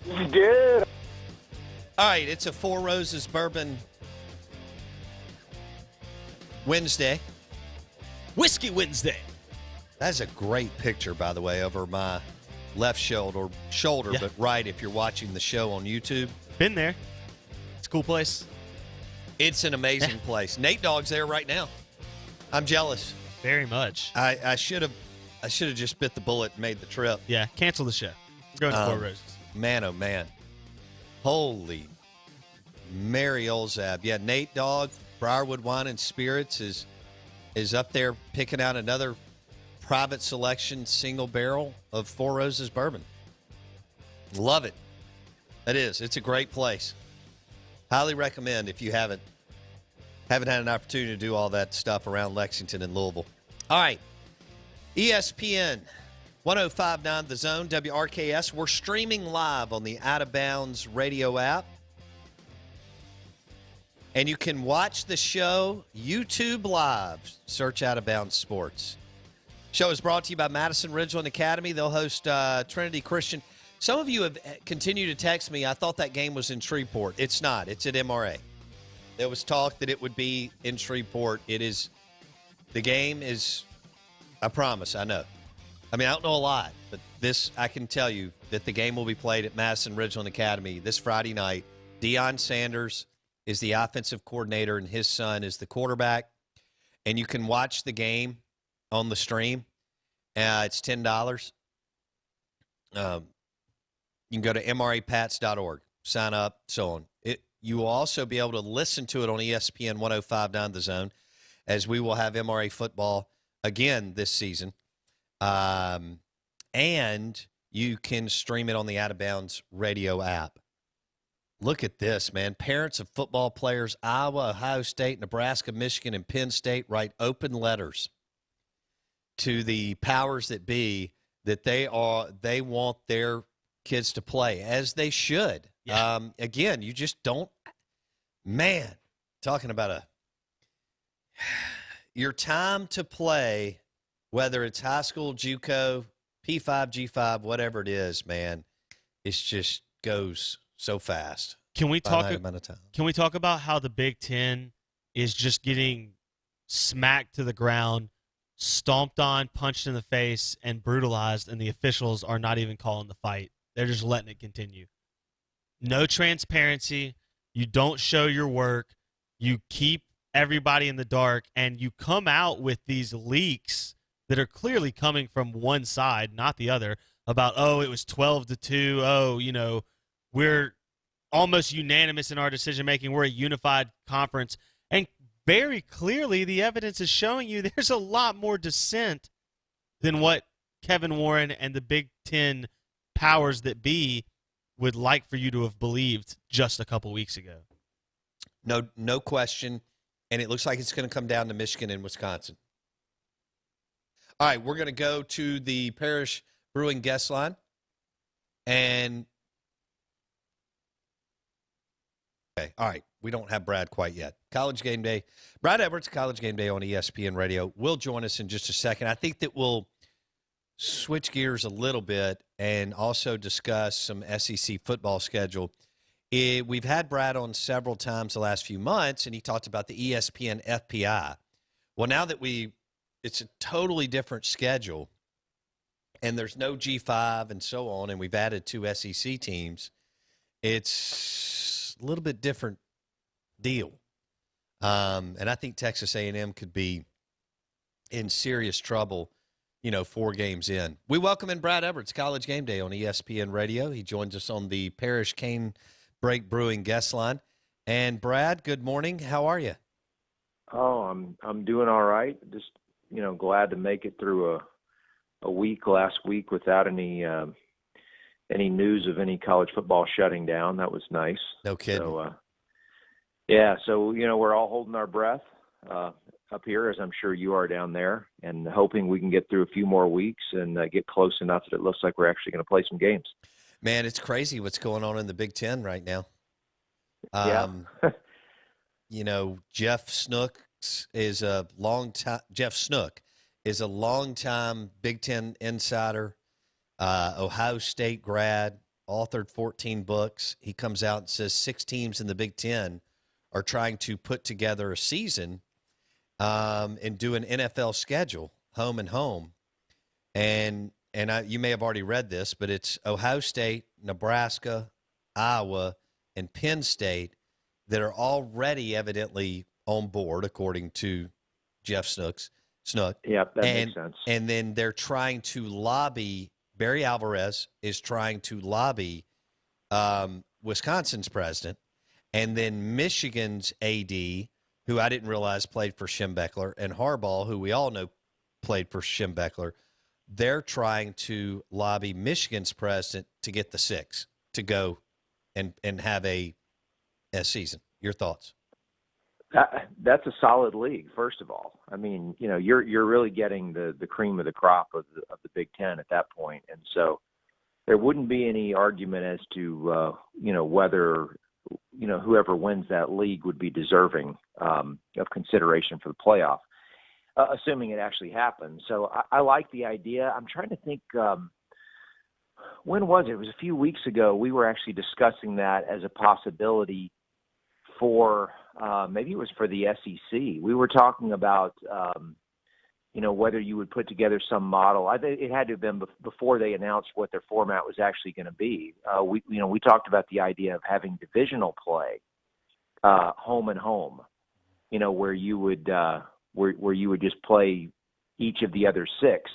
Good. All right, it's a Four Roses Bourbon Wednesday. Whiskey Wednesday. That's a great picture, by the way, over my left shoulder, Yeah. but right if you're watching the show on YouTube. Been there. It's a cool place. It's an amazing place. Nate Dogg's there right now. I'm jealous. Very much. I should have just bit the bullet and made the trip. Yeah, cancel the show. We're going to Four Roses. Man, oh, man. Holy Mary Olzab. Yeah, Nate Dogg, Briarwood Wine and Spirits is up there picking out another private selection single barrel of Four Roses bourbon. Love it. It is. It's a great place. Highly recommend if you haven't had an opportunity to do all that stuff around Lexington and Louisville. All right. ESPN 105.9 The Zone, WRKS. We're streaming live on the Out of Bounds radio app. And you can watch the show YouTube Live. Search Out of Bounds Sports. Show is brought to you by Madison Ridgeland Academy. They'll host Trinity Christian. Some of you have continued to text me. I thought that game was in Shreveport. It's not. It's at MRA. There was talk that it would be in Shreveport. It is. The game is, I promise, I know. I mean, I don't know a lot, but this, I can tell you that the game will be played at Madison Ridgeland Academy this Friday night. Deion Sanders is the offensive coordinator, and his son is the quarterback. And you can watch the game on the stream. It's $10. You can go to mrapats.org, sign up, so on. You will also be able to listen to it on ESPN 105.9 The Zone, as we will have MRA football again this season. And you can stream it on the Out of Bounds radio app. Look at this, man. Parents of football players, Iowa, Ohio State, Nebraska, Michigan, and Penn State write open letters to the powers that be that they want their kids to play, as they should. Yeah. Again, you just don't, man, talking about your time to play, whether it's high school, JUCO, P5, G5, whatever it is, man, it just goes so fast. Can we talk about how the Big Ten is just getting smacked to the ground, stomped on, punched in the face, and brutalized, and the officials are not even calling the fight? They're just letting it continue. No transparency. You don't show your work. You keep everybody in the dark, and you come out with these leaks that are clearly coming from one side, not the other, about, oh, it was 12-2. Oh, we're almost unanimous in our decision-making. We're a unified conference. And very clearly the evidence is showing you there's a lot more dissent than what Kevin Warren and the Big Ten powers that be would like for you to have believed just a couple weeks ago. No question. And it looks like it's going to come down to Michigan and Wisconsin. All right, we're going to go to the Parish Brewing guest line. And, okay, all right, we don't have Brad quite yet. College Game Day. Brad Edwards, College Game Day on ESPN Radio, will join us in just a second. I think that we'll switch gears a little bit and also discuss some SEC football schedule. We've had Brad on several times the last few months, and he talked about the ESPN FPI. Well, now that it's a totally different schedule, and there's no G5 and so on, and we've added 2 SEC teams, it's a little bit different deal. And I think Texas A&M could be in serious trouble 4 games in. We welcome in Brad Edwards, College Game Day on ESPN Radio. He joins us on the Parish Cane Break Brewing guest line. And Brad, good morning. How are you? Oh, I'm doing all right. Just glad to make it through a week last week without any news of any college football shutting down. That was nice. No kidding. So we're all holding our breath up here, as I'm sure you are down there, and hoping we can get through a few more weeks and get close enough that it looks like we're actually going to play some games. Man, it's crazy what's going on in the Big Ten right now. Yeah. Jeff Snook is a longtime Big Ten insider, Ohio State grad, authored 14 books. He comes out and says 6 teams in the Big Ten are trying to put together a season and do an NFL schedule, home and home. And you may have already read this, but it's Ohio State, Nebraska, Iowa, and Penn State that are already evidently on board, according to Jeff Snook. Yeah, that makes sense. And then they're trying to lobby. Barry Alvarez is trying to lobby Wisconsin's president, and then Michigan's AD, who I didn't realize played for Schembechler, and Harbaugh, who we all know played for Schembechler. They're trying to lobby Michigan's president to get the 6 to go and have a season. Your thoughts? That's a solid league, first of all. I mean, you're really getting the cream of the crop of the Big Ten at that point, and so there wouldn't be any argument as to whether whoever wins that league would be deserving of consideration for the playoff, assuming it actually happens. So I like the idea. I'm trying to think. When was it? It was a few weeks ago. We were actually discussing that as a possibility for maybe it was for the SEC. We were talking about whether you would put together some model. I think it had to have been before they announced what their format was actually going to be. We talked about the idea of having divisional play, home and home. Where you would where you would just play each of the other 6.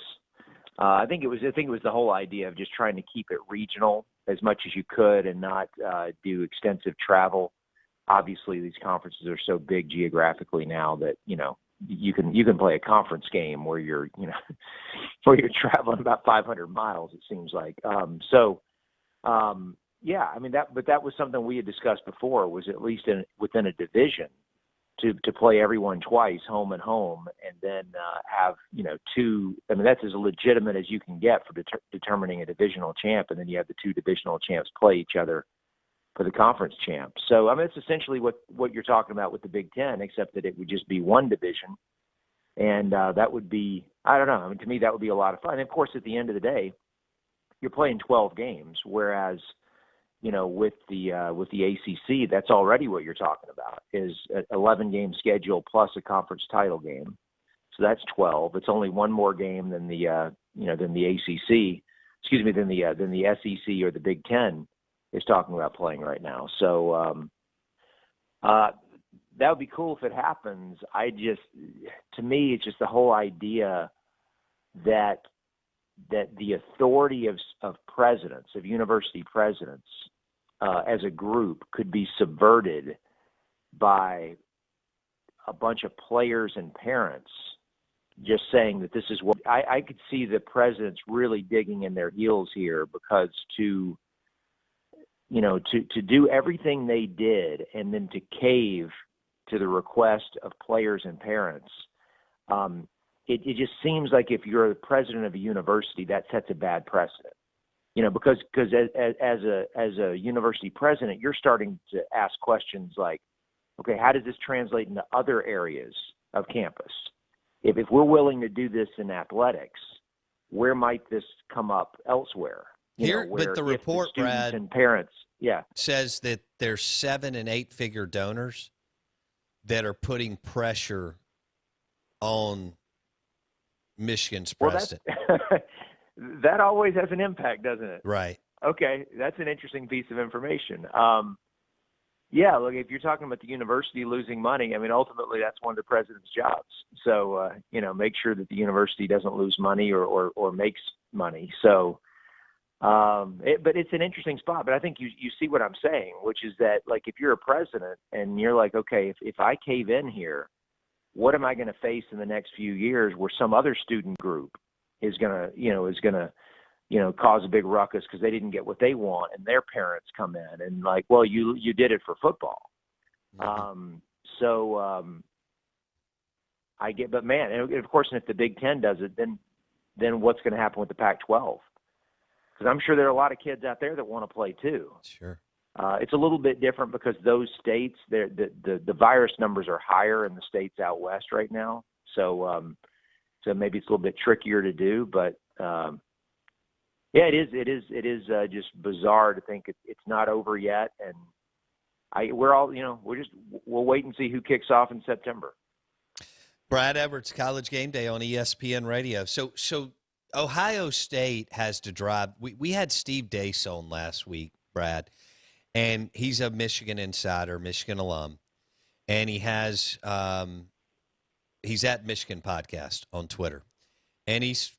I think it was the whole idea of just trying to keep it regional as much as you could and not do extensive travel. Obviously, these conferences are so big geographically now that you can play a conference game where you're where you're traveling about 500 miles. It seems like yeah. I mean that was something we had discussed before. Was at least within a division to play everyone twice, home and home, and then have 2. I mean that's as legitimate as you can get for determining a divisional champ, and then you have the 2 divisional champs play each other for the conference champ. So, I mean, it's essentially what you're talking about with the Big Ten, except that it would just be one division. And that would be, I don't know, I mean, to me, that would be a lot of fun. And, of course, at the end of the day, you're playing 12 games, whereas, with the ACC, that's already what you're talking about, is an 11-game schedule plus a conference title game. So that's 12. It's only one more game than the ACC, than the SEC or the Big Ten is talking about playing right now. So that would be cool if it happens. To me, it's just the whole idea that the authority of presidents, of university presidents, as a group could be subverted by a bunch of players and parents just saying that this is what I could see the presidents really digging in their heels here, because to do everything they did and then to cave to the request of players and parents, it just seems like if you're the president of a university, that sets a bad precedent. Because as a university president, you're starting to ask questions like, okay, how does this translate into other areas of campus? If we're willing to do this in athletics, where might this come up elsewhere? But the report, Brad, and parents, says that there's 7- and 8-figure donors that are putting pressure on Michigan's president. Well, that always has an impact, doesn't it? Right. Okay, that's an interesting piece of information. Look, if you're talking about the university losing money, I mean, ultimately that's one of the president's jobs. So, make sure that the university doesn't lose money or makes money. So, but it's an interesting spot. But I think you see what I'm saying, which is that, like, if you're a president and you're like, okay, if I cave in here, what am I going to face in the next few years where some other student group is going to cause a big ruckus because they didn't get what they want, and their parents come in and like, well, you did it for football. Mm-hmm. I get, but man, and of course, if the Big Ten does it, then what's going to happen with the Pac-12? Because I'm sure there are a lot of kids out there that want to play too. Sure. It's a little bit different because those states, the virus numbers are higher in the states out west right now. So maybe it's a little bit trickier to do, but Yeah, it is. It is just bizarre to think it's not over yet, and we'll wait and see who kicks off in September. Brad Edwards, College Game Day on ESPN Radio. So Ohio State has to drive. We had Steve Dace on last week, Brad, and he's a Michigan insider, Michigan alum, and he's at Michigan Podcast on Twitter, and he's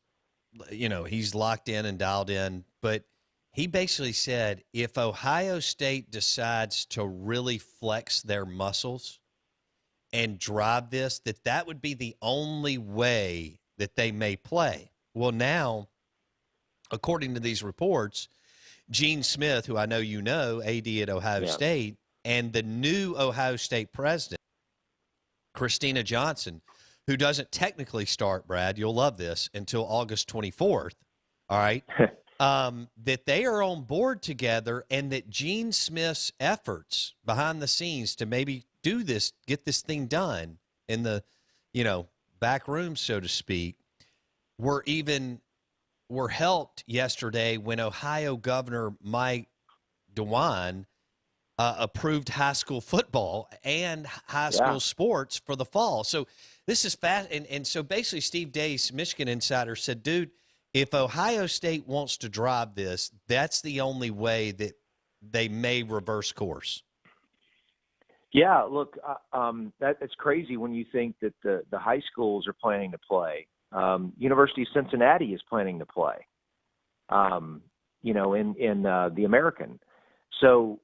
locked in and dialed in, but he basically said if Ohio State decides to really flex their muscles and drive this, that would be the only way that they may play. Well, now, according to these reports, Gene Smith, who I know you know, AD at Ohio State, and the new Ohio State president, Christina Johnson, who doesn't technically start, Brad, you'll love this, until August 24th, all right, that they are on board together, and that Gene Smith's efforts behind the scenes to maybe do this, get this thing done in the, back room, so to speak, were helped yesterday when Ohio Governor Mike DeWine approved high school football and high school sports for the fall. So this is fast. And so basically Steve Dace, Michigan insider, said, dude, if Ohio State wants to drive this, that's the only way that they may reverse course. Yeah, look, that's crazy when you think that the high schools are planning to play. University of Cincinnati is planning to play, in the American. So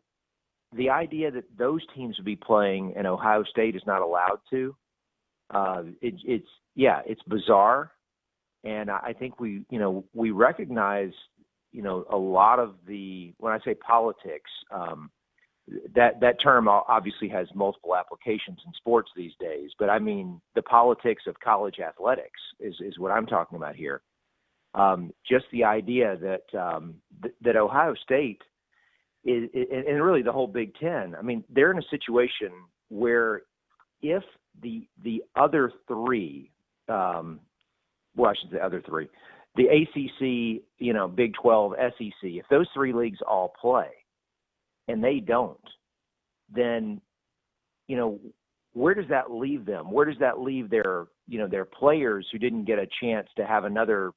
the idea that those teams would be playing and Ohio State is not allowed to, it's bizarre. And I think we recognize, a lot of when I say politics, that term obviously has multiple applications in sports these days, but I mean the politics of college athletics is what I'm talking about here. Just the idea that Ohio State is, and really the whole Big Ten, I mean, they're in a situation where if the other three, I should say other three, the ACC, Big 12, SEC, if those three leagues all play, and they don't, then, where does that leave them? Where does that leave their players who didn't get a chance to have another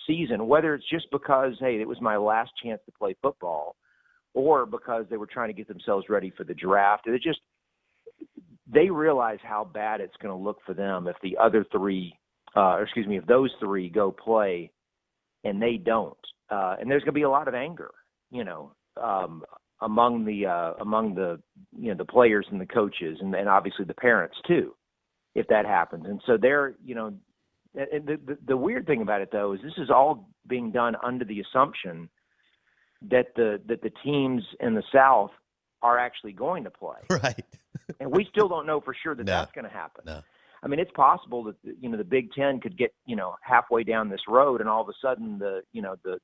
season, whether it's just because, hey, it was my last chance to play football, or because they were trying to get themselves ready for the draft. They realize how bad it's going to look for them if the other three, if those three go play and they don't. And there's going to be a lot of anger, among the the players and the coaches and obviously the parents too, if that happens. And so the weird thing about it though is this is all being done under the assumption that the teams in the South are actually going to play. Right. And we still don't know for sure that that's going to happen. No. I mean, it's possible that the Big Ten could get halfway down this road, and all of a sudden the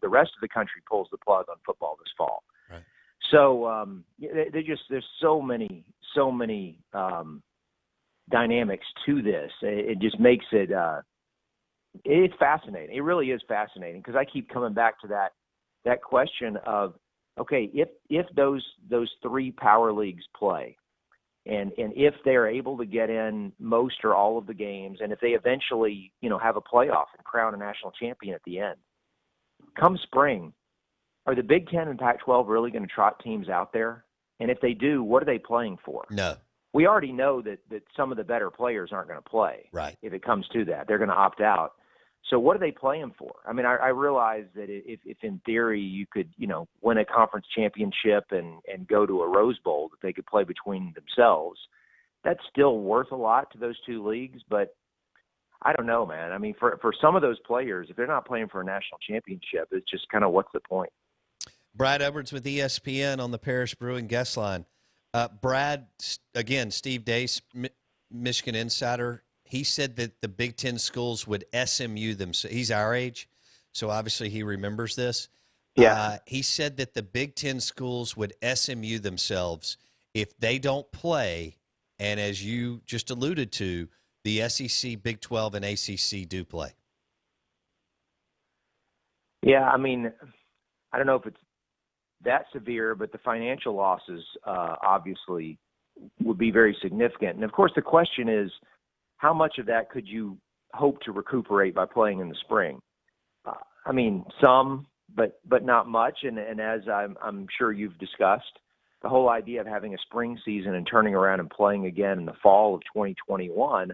rest of the country pulls the plug on football this fall. Right. So there's so many dynamics to this. It just makes it it's fascinating. It really is fascinating because I keep coming back to that question of, okay, if those three power leagues play. And if they're able to get in most or all of the games, and if they eventually, have a playoff and crown a national champion at the end, come spring, are the Big Ten and Pac-12 really going to trot teams out there? And if they do, what are they playing for? No. We already know that some of the better players aren't going to play. Right. If it comes to that, they're going to opt out. So what are they playing for? I mean, I realize that if in theory you could, win a conference championship and go to a Rose Bowl that they could play between themselves, that's still worth a lot to those two leagues. But I don't know, man. I mean, for some of those players, if they're not playing for a national championship, it's just kind of what's the point? Brad Edwards with ESPN on the Parish Brewing guest line. Brad, again, Steve Dace, Michigan insider. He said that the Big Ten schools would SMU them. He's our age, so obviously he remembers this. Yeah. He said that the Big Ten schools would SMU themselves if they don't play, and as you just alluded to, the SEC, Big 12, and ACC do play. Yeah, I mean, I don't know if it's that severe, but the financial losses obviously would be very significant. And of course, the question is, how much of that could you hope to recuperate by playing in the spring? I mean, some, but not much. And as I'm sure you've discussed, the whole idea of having a spring season and turning around and playing again in the fall of 2021,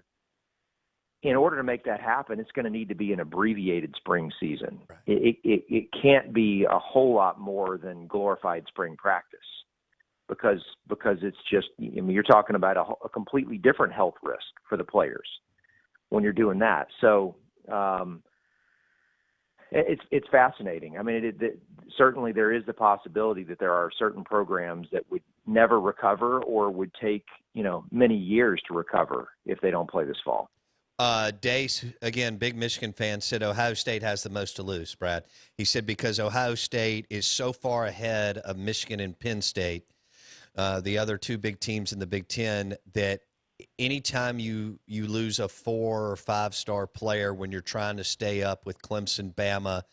in order to make that happen, it's going to need to be an abbreviated spring season. Right. It can't be a whole lot more than glorified spring practice because it's just, I mean, you're talking about a completely different health risk for the players when you're doing that. So it's fascinating. I mean, certainly there is the possibility that there are certain programs that would never recover or would take, many years to recover if they don't play this fall. Dace, again, big Michigan fan, said Ohio State has the most to lose, Brad. He said because Ohio State is so far ahead of Michigan and Penn State, the other two big teams in the Big Ten, that anytime you lose a 4 or 5-star player when you're trying to stay up with Clemson, Bama,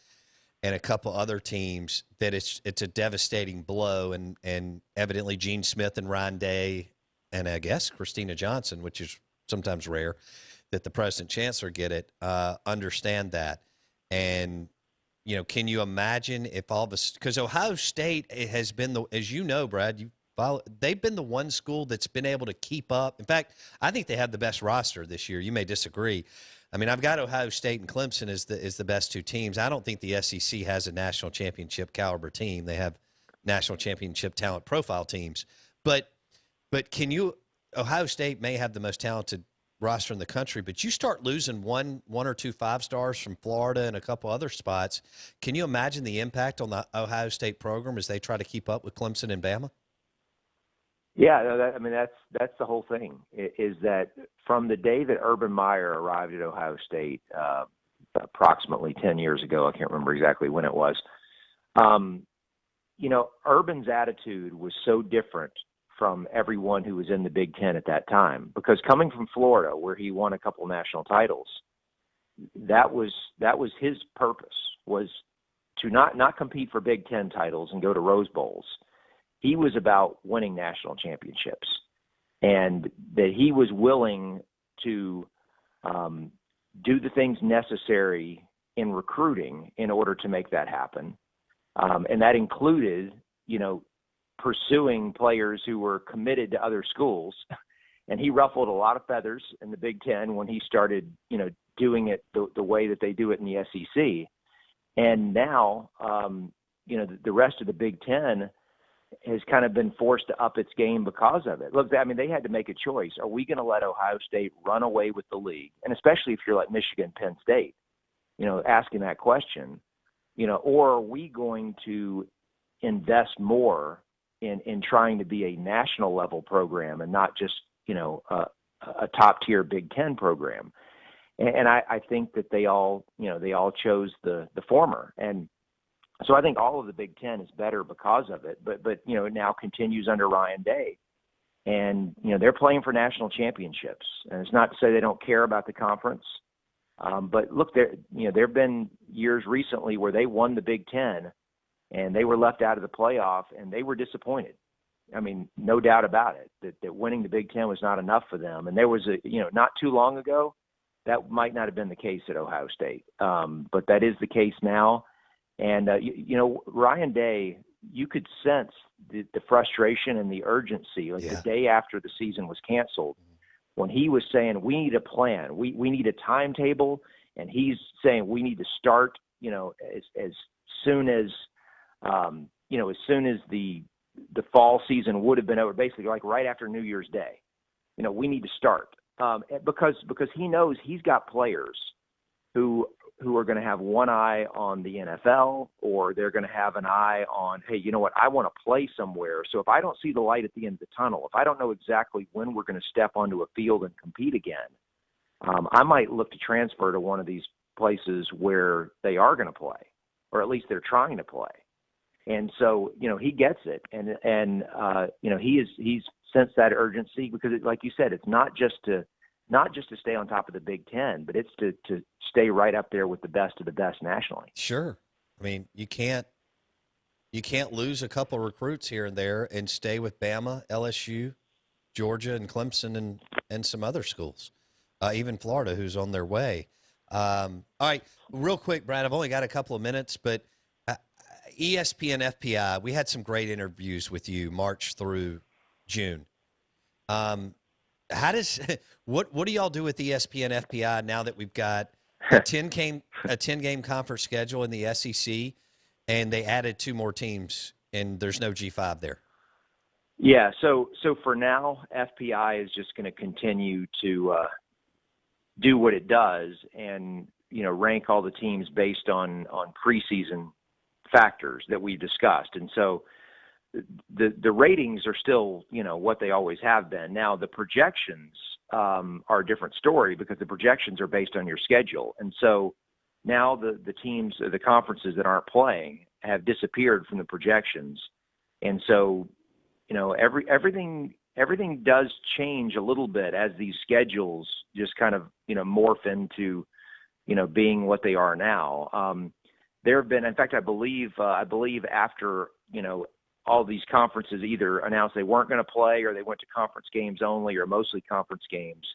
and a couple other teams, that it's a devastating blow. And evidently Gene Smith and Ryan Day and I guess Christina Johnson, which is sometimes rare, that the president chancellor get it, understand that. And, can you imagine if all of us, because Ohio State has been as you know, Brad, they've been the one school that's been able to keep up. In fact, I think they have the best roster this year. You may disagree. I mean, I've got Ohio State and Clemson as the best two teams. I don't think the SEC has a national championship caliber team. They have national championship talent profile teams. But Ohio State may have the most talented roster in the country, but you start losing one or two 5-stars from Florida and a couple other spots. Can you imagine the impact on the Ohio State program as they try to keep up with Clemson and Bama? Yeah, that's the whole thing. Is that from the day that Urban Meyer arrived at Ohio State, approximately 10 years ago, I can't remember exactly when it was. Urban's attitude was so different from everyone who was in the Big Ten at that time, because coming from Florida, where he won a couple national titles, that was his purpose, was to not compete for Big Ten titles and go to Rose Bowls. He was about winning national championships, and that he was willing to do the things necessary in recruiting in order to make that happen. And that included, pursuing players who were committed to other schools. And he ruffled a lot of feathers in the Big Ten when he started, doing it the way that they do it in the SEC. And now, the rest of the Big Ten has kind of been forced to up its game because of it. Look, they had to make a choice. Are we going to let Ohio State run away with the league? And especially if you're like Michigan, Penn State, asking that question, or are we going to invest more in trying to be a national level program and not just, a top tier Big Ten program? And I think that they all chose the former. And so I think all of the Big Ten is better because of it, but it now continues under Ryan Day, and they're playing for national championships. And it's not to say they don't care about the conference, but look, there have been years recently where they won the Big Ten, and they were left out of the playoff, and they were disappointed. I mean, no doubt about it that winning the Big Ten was not enough for them. And there was not too long ago that might not have been the case at Ohio State, but that is the case now. And, Ryan Day, you could sense the frustration and the urgency, the day after the season was canceled, when he was saying, we need a plan, we need a timetable. And he's saying we need to start, as soon as, as soon as the fall season would have been over, basically like right after New Year's Day, we need to start, because he knows he's got players who are going to have one eye on the NFL, or they're going to have an eye on, hey, you know what, I want to play somewhere. So if I don't see the light at the end of the tunnel, if I don't know exactly when we're going to step onto a field and compete again, I might look to transfer to one of these places where they are going to play, or at least they're trying to play. And so, he gets it. And he's sensed that urgency, because like you said, it's not just to stay on top of the Big Ten, but it's to stay right up there with the best of the best nationally. Sure. I mean, you can't lose a couple recruits here and there and stay with Bama, LSU, Georgia, and Clemson, and some other schools, even Florida, who's on their way. All right, real quick, Brad, I've only got a couple of minutes, but ESPN FPI, we had some great interviews with you March through June. How does what do y'all do with ESPN FPI now that we've got a 10-game conference schedule in the SEC, and they added 2 more teams, and there's no G5 there? Yeah, so for now, FPI is just going to continue to do what it does, and rank all the teams based on preseason factors that we discussed. And so the ratings are still what they always have been. Now the projections are a different story, because the projections are based on your schedule. And so now the teams, the conferences that aren't playing, have disappeared from the projections. And so everything does change a little bit as these schedules just kind of morph into being what they are now. There have been, in fact, I believe after all these conferences either announced they weren't going to play, or they went to conference games only, or mostly conference games.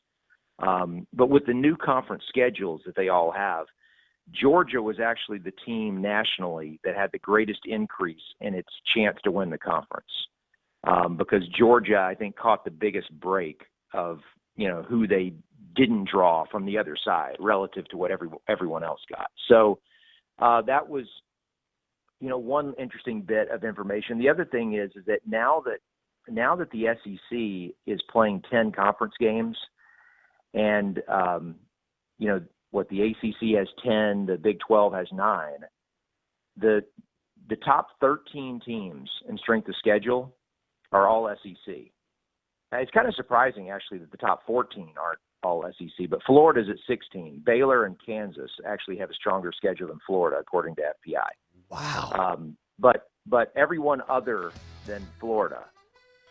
But with the new conference schedules that they all have, Georgia was actually the team nationally that had the greatest increase in its chance to win the conference, because Georgia, I think, caught the biggest break of who they didn't draw from the other side relative to what everyone else got. So that was one interesting bit of information. The other thing is that now that the SEC is playing 10 conference games, and what the ACC has 10, the Big 12 has 9, the top 13 teams in strength of schedule are all SEC. Now, it's kind of surprising, actually, that the top 14 aren't all SEC, but Florida's at 16. Baylor and Kansas actually have a stronger schedule than Florida, according to FPI. Wow. But everyone other than Florida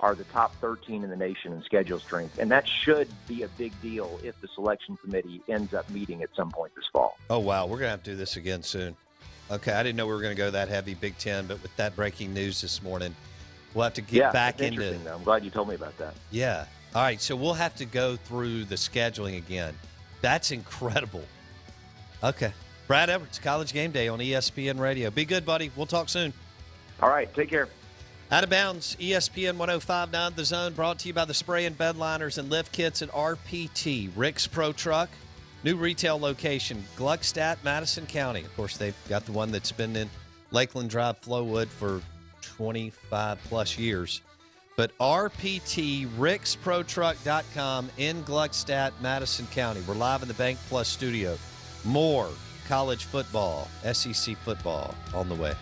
are the top 13 in the nation in schedule strength, and that should be a big deal if the selection committee ends up meeting at some point this fall. Oh, wow. We're going to have to do this again soon. Okay, I didn't know we were going to go that heavy, Big Ten, but with that breaking news this morning, we'll have to get back into it. I'm glad you told me about that. Yeah. All right, so we'll have to go through the scheduling again. That's incredible. Okay. Brad Edwards, College Game Day on ESPN Radio. Be good, buddy. We'll talk soon. All right, take care. Out of Bounds, ESPN 105.9 The Zone, brought to you by the Spray and Bed Liners and Lift Kits at RPT. Rick's Pro Truck, new retail location, Gluckstadt, Madison County. Of course, they've got the one that's been in Lakeland Drive, Flowood for 25-plus years. But RPT, ricksprotruck.com in Gluckstadt, Madison County. We're live in the Bank Plus studio. More college football, SEC football on the way.